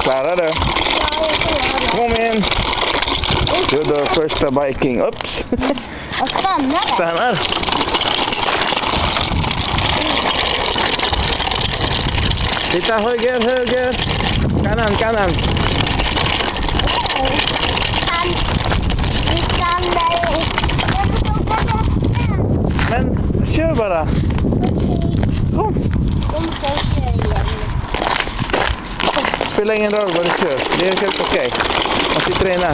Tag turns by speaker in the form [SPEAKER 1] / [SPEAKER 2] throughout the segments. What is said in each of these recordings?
[SPEAKER 1] Klara du? Kom in! Du då första biking. Oops!
[SPEAKER 2] Och stannar.
[SPEAKER 1] Stannar! Titta höger, höger! Kanan, kanan! Men kör bara! Kom! Spelar ingen roll vad du kör. Det är helt okej. Måste träna.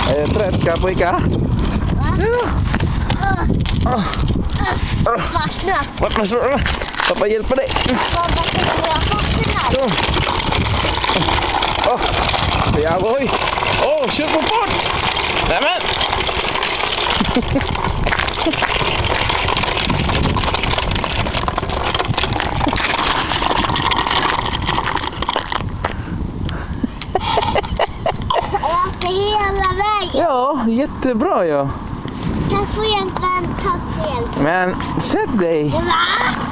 [SPEAKER 1] Är du trött, Caprica?
[SPEAKER 2] Fastna.
[SPEAKER 1] Pappa hjälper dig. Ja, oj. Kör på fart. Nämen.
[SPEAKER 2] Hela vägen.
[SPEAKER 1] Ja, jättebra ja.
[SPEAKER 2] Tack för hjälpen, tack för hjälpen.
[SPEAKER 1] Men sätt dig.
[SPEAKER 2] Va?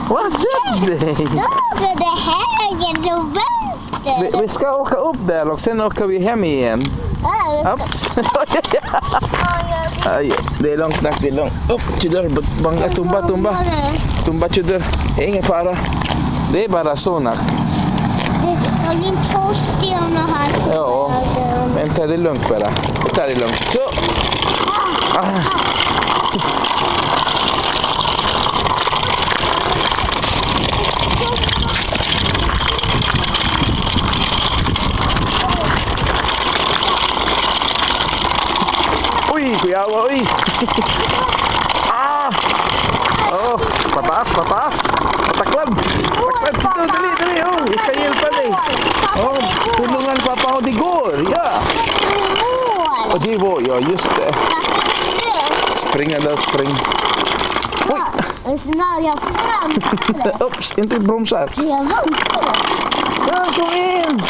[SPEAKER 1] Vad sätt dig?
[SPEAKER 2] Då är det höger och vänster.
[SPEAKER 1] Vi ska åka upp där och sen åker vi hem igen. Ups. Ay, det är långt, det är långt. Cedar, bangga, tumba. Tumba, cedar. Ingen fara. Det är bara så nack.
[SPEAKER 2] Jag vill två stenar här.
[SPEAKER 1] Ja, men ta det lugnt bara. Ta det lugnt. Så. Uy, cuidado, uy. Patas. Pataklan. Pataklan. Dali. Isa hjälpa dig. Tulungan pappa och det går. Ja. Och det går, ja just det. Springa där, spring. Oj.
[SPEAKER 2] Jag fram.
[SPEAKER 1] Ups, inte bromsar. Ja, kom in.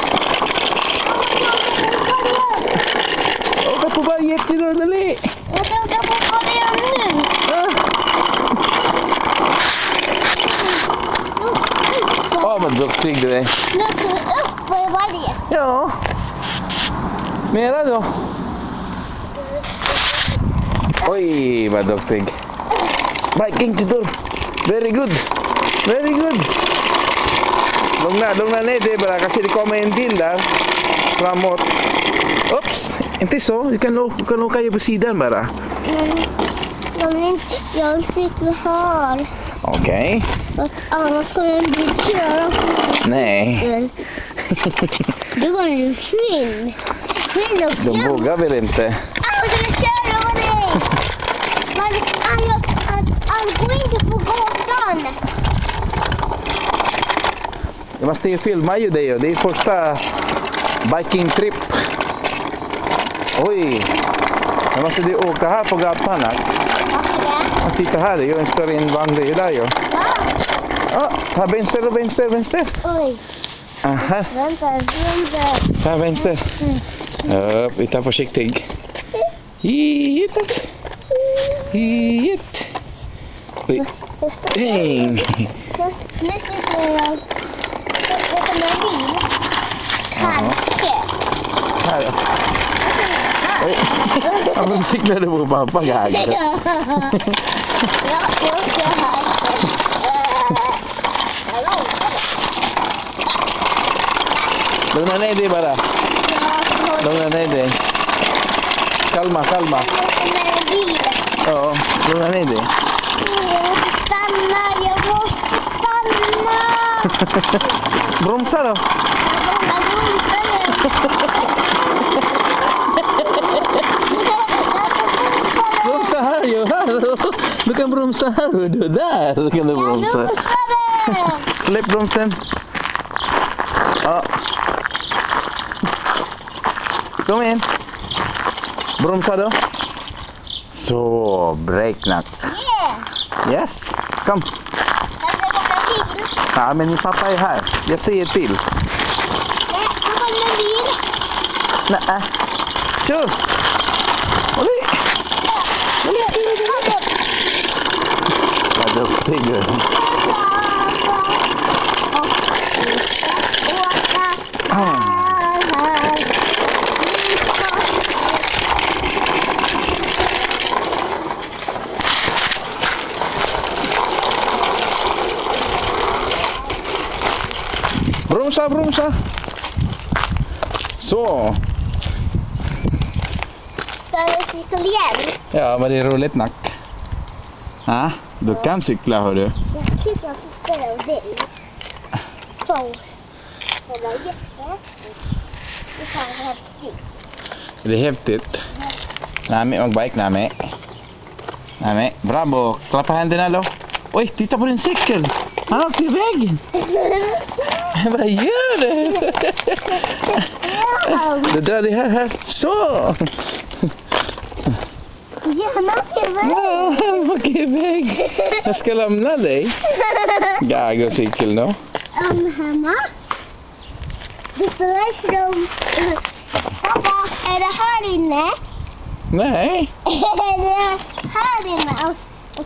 [SPEAKER 1] Åka på berget till då, dali.
[SPEAKER 2] Jag ska åka på berget nu.
[SPEAKER 1] Vad duktig du är.
[SPEAKER 2] Nu ska vi upp på berget.
[SPEAKER 1] Ja. Mera då. Oj, vad duktig. Biking tutor. Very good. Lugna ner dig bara. Kanske det kommer en till där. Framåt. Oops, inte så. Du kan åka på sidan bara.
[SPEAKER 2] Jag cyklar här.
[SPEAKER 1] Okej.
[SPEAKER 2] Annars kommer jag bli köra.
[SPEAKER 1] Nej.
[SPEAKER 2] Du går ju fin.
[SPEAKER 1] De vågar väl inte.
[SPEAKER 2] Jag ska köra med dig. Han går inte på gatan.
[SPEAKER 1] Jag måste ju filma ju det. Det är första biking trip. Oj. Jag måste du åka här på gatan här.
[SPEAKER 2] Varför det?
[SPEAKER 1] Titta här, det är ju en större invandring där ju. Här vänster.
[SPEAKER 2] Oj.
[SPEAKER 1] Aha.
[SPEAKER 2] Vänta.
[SPEAKER 1] Här vänster. Vi tar försiktig. Hit. Oj. Ding.
[SPEAKER 2] Nu cyklar jag. Jag kommer en bil. Kanske.
[SPEAKER 1] Här då. Oj. Varför cyklar du på pappa här?
[SPEAKER 2] Jag ska här.
[SPEAKER 1] Lugna ner dig bara. Lugna ner dig. Kalma.
[SPEAKER 2] Jag kommer en bil.
[SPEAKER 1] Ja, lugna ner dig.
[SPEAKER 2] Jag måste stanna.
[SPEAKER 1] Bromsa då. Bromsa här ju. Du kan bromsa här. Du där kan du bromsa. Släpp bromsen. Ja. Kom in. Bromsa då. Så, breaknack. Yes, kom. Ja, men pappa är här. Jag säger till. Nej. Kör. Vad the bigger. Bromsa, bromsa. Så.
[SPEAKER 2] Ska du cykla igen?
[SPEAKER 1] Ja, men det är roligt nack. Ja, du kan cykla, hör du.
[SPEAKER 2] Jag tycker att det är dig. Två. Det var jättehäftigt. Det var häftigt.
[SPEAKER 1] Det är häftigt. Nami, magbike Nami. Nami, bravo. Klappa händerna då. Oj, titta på din cykel. Han åker iväg. Vad gör du? Det drar dig här. Så.
[SPEAKER 2] Ja, han åker iväg.
[SPEAKER 1] Ja, han åker iväg. Jag ska lämna dig. Gago cykel då.
[SPEAKER 2] Hemma. Det står från... Pappa, är det här inne?
[SPEAKER 1] Nej.
[SPEAKER 2] Är det här inne?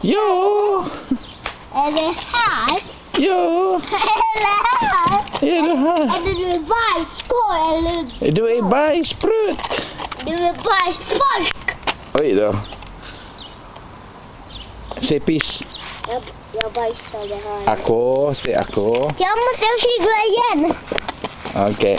[SPEAKER 1] Jo.
[SPEAKER 2] Är det här?
[SPEAKER 1] Jo.
[SPEAKER 2] Är det här?
[SPEAKER 1] Är du här?
[SPEAKER 2] Är det bajskorv eller?
[SPEAKER 1] Du är bajsprut.
[SPEAKER 2] Du är bajsfolk.
[SPEAKER 1] Oj då. Säg piss.
[SPEAKER 2] Jag bajsade här.
[SPEAKER 1] Ako, säg ako.
[SPEAKER 2] Jag måste cykla igen.
[SPEAKER 1] Okej.